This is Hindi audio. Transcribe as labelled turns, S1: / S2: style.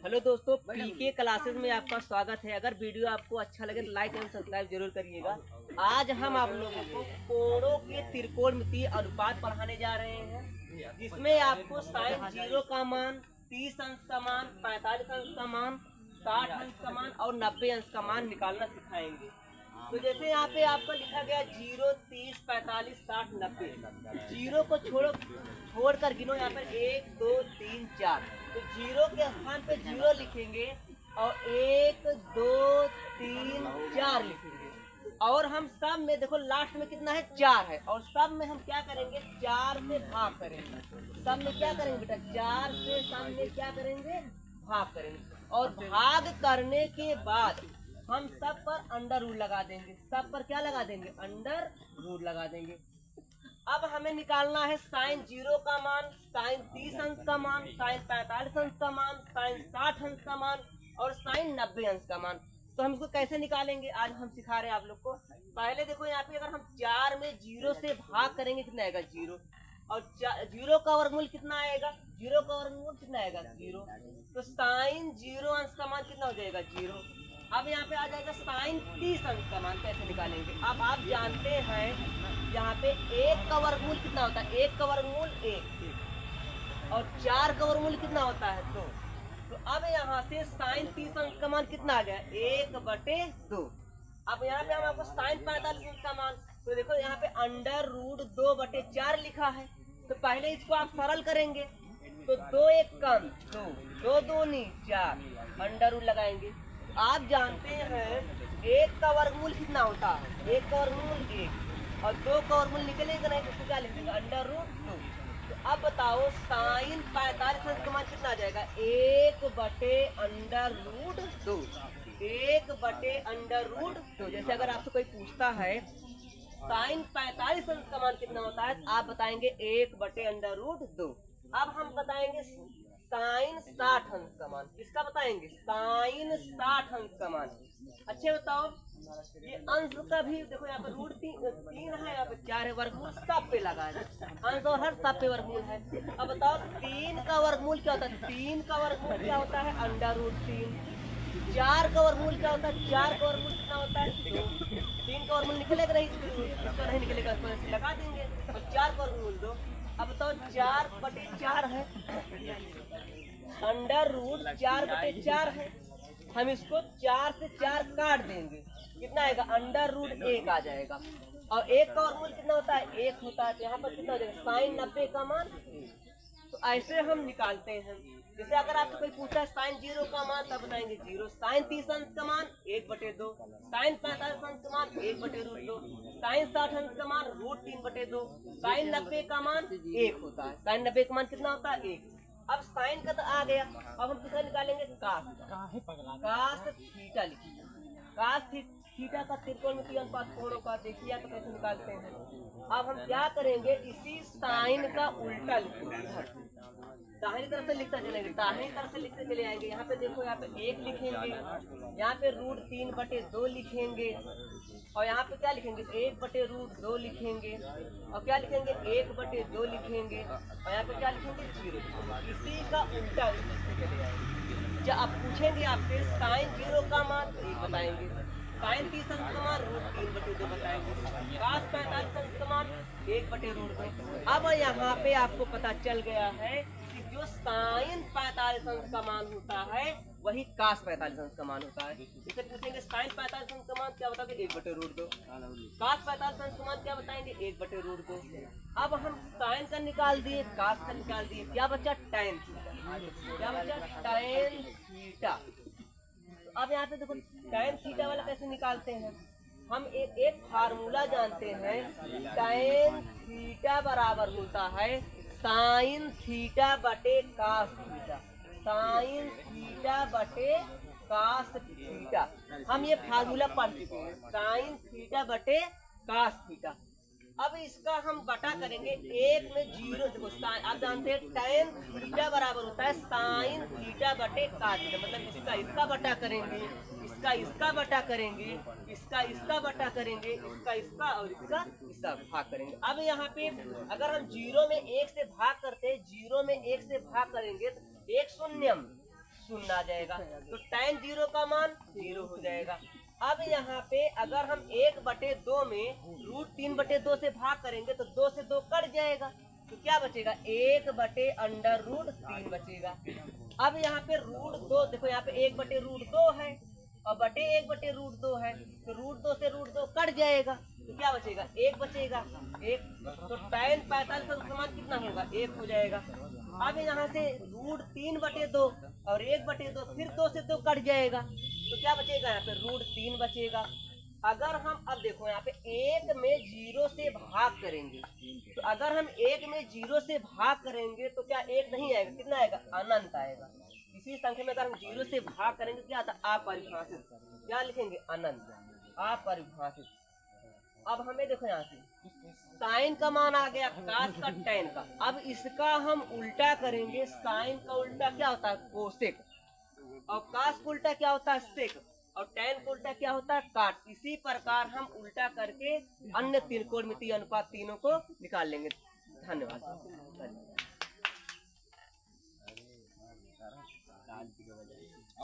S1: हेलो दोस्तों, पीके क्लासेस में आपका स्वागत है। अगर वीडियो आपको अच्छा लगे तो लाइक एंड सब्सक्राइब जरूर करिएगा। आज हम आप लोगों को कोणों के त्रिकोणमितीय अनुपात पढ़ाने जा रहे हैं, जिसमें आपको साइन 0 का मान, 30 अंश का मान, 45 अंश का मान, 60 अंश का मान और 90 अंश का मान निकालना सिखाएंगे। तो जैसे यहाँ पे आपका लिखा गया 0, 30, 45, 60, 90। जीरो को छोड़कर गिनो। यहाँ पर 1, 2, 3, 4। तो जीरो के स्थान पे 0 लिखेंगे और 1, 2, 3, 4 लिखेंगे। और हम सब में देखो लास्ट में कितना है, 4 है। और सब में हम क्या करेंगे, 4 से भाग करेंगे। सब में क्या करेंगे बेटा, 4 से सब में क्या करेंगे, भाग करेंगे। और भाग करने के बाद हम सब पर अंडर रूट लगा देंगे। सब पर क्या लगा देंगे, अंडर रूट लगा देंगे। अब हमें निकालना है साइन 0 का मान, साइन 30 अंश का मान, साइन 45 अंश का मान, साइन 60 अंश का मान और साइन 90 अंश का मान। तो हम इसको कैसे निकालेंगे आज हम सिखा रहे हैं आप लोग को। पहले देखो यहाँ पे अगर हम 4 में 0 से भाग करेंगे कितना आएगा, 0। और 0 का वर्गमूल कितना आएगा, 0 का वर्गमूल कितना आएगा, 0। तो साइन 0 अंश का मान कितना हो जाएगा, 0। अब यहाँ पे आ जाएगा साइन 30 अंश का मान। कैसे निकालेंगे, अब आप जानते हैं यहाँ पे 1 का वर्गमूल कितना होता है, 1 का वर्गमूल 1 और 4 का वर्गमूल कितना होता है, 2। तो अब यहाँ से साइन 30 अंश का मान कितना आ गया, 1/2। अब यहाँ पे हम आपको साइन 45 अंश का मान, तो देखो यहाँ पे अंडर रूट 2/4 लिखा है। तो पहले इसको आप सरल करेंगे तो 2 1 कम 2, 2 दूनी 4, अंडर रूट लगाएंगे। आप जानते हैं 1 का वर्गमूल कितना होता है, 1 का वर्गमूल 1 और 2 का वर्गमूल निकलेगा नहीं तो क्या लिखेंगे, अंडर रूट 2। तो अब बताओ साइन 45 अंश का मान कितना आ जाएगा, 1/अंडर रूट 2, 1/अंडर रूट 2। जैसे अगर आपसे कोई पूछता है साइन 45 अंश का मान कितना होता है, आप बताएंगे 1/अंडर रूट 2। अब हम बताएंगे साइन 60 अंश का मान। किसका बताएंगे, साइन 60 अंश का मान। अच्छे बताओ, ये अंश का भी देखो यहाँ पर रूट 3 है, यहाँ पे 4 है, वर्गमूल सब पे लगा है, अंश और हर सब पे वर्गमूल है। अब बताओ 3 का वर्गमूल क्या होता है, 3 का वर्गमूल क्या होता है, अंडर रूट 3। 4 का वर्गमूल क्या होता है, 4 का वर्गमूल कितना होता है, 2। 3 का वर्गमूल निकलेगा नहीं, इसको नहीं निकलेगा, इसको लगा देंगे और 4 का वर्गमूल 2। अब बताओ 4/4 है, अंडर रूट 4/4 है। हम इसको 4 से 4 काट देंगे, कितना आएगा, अंडर रूट 1 आ जाएगा। और 1 का वर्गमूल कितना होता है, 1 होता है। तो यहाँ पर कितना हो जाएगा, साइन 90 का मान। तो ऐसे हम निकालते हैं। जैसे अगर आपसे कोई पूछता है साइन 0 का मान, तब बताएंगे 0। साइन 30 अंश का मान 1/2, साइन 45 अंश का मान 1/√2, साइन 60 अंश का मान √3/2, साइन 90 का मान 1 होता है। साइन 90 का मान कितना होता है, 1। अब साइन का तो आ गया, अब हम कितना निकालेंगे, कास थीटा लिखिए। कास थीटा का त्रिकोणमितीय अनुपात कोणों का देखिए तो कैसे निकालते हैं। अब हम क्या करेंगे, इसी साइन का उल्टा लिखेंगे, दाहिनी तरफ से लिखते चलेंगे, दाहिनी तरफ से लिखते चले आएंगे। यहाँ पे देखो, यहाँ पे 1 लिखेंगे, यहाँ पे √3/2 लिखेंगे और यहाँ पे क्या लिखेंगे, 1/√2 लिखेंगे और क्या लिखेंगे, 1/2 लिखेंगे और यहाँ पे क्या लिखेंगे, 0। इसी का उल्टा लिखते चले आएंगे। जब आप पूछेंगे आपसे साइन 0 का मान, तो 1 बताएंगे, साइन 30 अंश का मान √3/2 बताएंगे, कास 45 अंश का मान 1/√2। अब यहाँ पे आपको पता चल गया है कि जो साइन 45 अंश का मान होता है वही कास 45 अंश का मान होता है। इसे पूछेंगे साइन 45 अंश का मान क्या बताओगे, 1/√2। कास 45 अंश का मान क्या बताएंगे, 1/√2। अब हम साइन का निकाल दिए, कास का निकाल दिए, क्या बचा, टैन थीटा। क्या बचा, टैन थीटा। अब यहाँ पे देखो टैन थीटा वाला कैसे निकालते हैं। हम एक फार्मूला जानते हैं, टैन थीटा बराबर होता है साइन थीटा बटे कास थीटा, साइन थीटा बटे कास थीटा। हम ये फार्मूला पढ़ चुके हैं, साइन थीटा बटे कास थीटा। अब इसका हम बटा करेंगे, 1 में 0, देखो आप जानते हैं टैन थीटा बराबर होता है साइन थीटा बटे कास थीटा। मतलब इसका बटा करेंगे, इसका बटा करेंगे, इसका बटा करेंगे, इसका और इसका भाग करेंगे। अब यहाँ पे अगर हम 0 में 1 से भाग करते हैं, 0 में 1 से भाग करेंगे तो 1 शून्यम शून्य आ जाएगा। तो tan 0 का मान 0 हो जाएगा। अब यहाँ पे अगर हम 1/2 में √3/2 से भाग करेंगे तो 2 से 2 कट जाएगा, तो क्या बचेगा 1/√3 बचेगा। अब यहाँ पे √2 देखो, यहाँ पे 1/√2 है और बटे 1/√2 है, तो √2 से √2 कट जाएगा, तो क्या बचेगा 1 बचेगा 1। तो tan 45 का समान कितना होगा 1 हो जाएगा। अब यहाँ से √3/2 और 1/2 फिर 2 से 2 कट जाएगा, तो क्या बचेगा यहाँ पे √3 बचेगा। अगर हम अब देखो यहाँ पे 1 में 0 से भाग करेंगे, तो अगर हम 1 में 0 से भाग करेंगे तो क्या 1 नहीं आएगा, कितना आएगा अनंत आएगा। इसी संख्या में अगर हम 0 से भाग करेंगे क्या आता अपरिभाषित, क्या लिखेंगे अनंत अपरिभाषित। अब हमें देखो यहाँ से साइन का मान आ गया कास का tan का। अब इसका हम उल्टा करेंगे, साइन का उल्टा क्या होता है कोसेक, और कास का उल्टा क्या होता है सेक, और tan का उल्टा क्या होता है काट। इसी प्रकार हम उल्टा करके अन्य त्रिकोणमितीय अनुपात तीनों को निकाल लेंगे। धन्यवाद।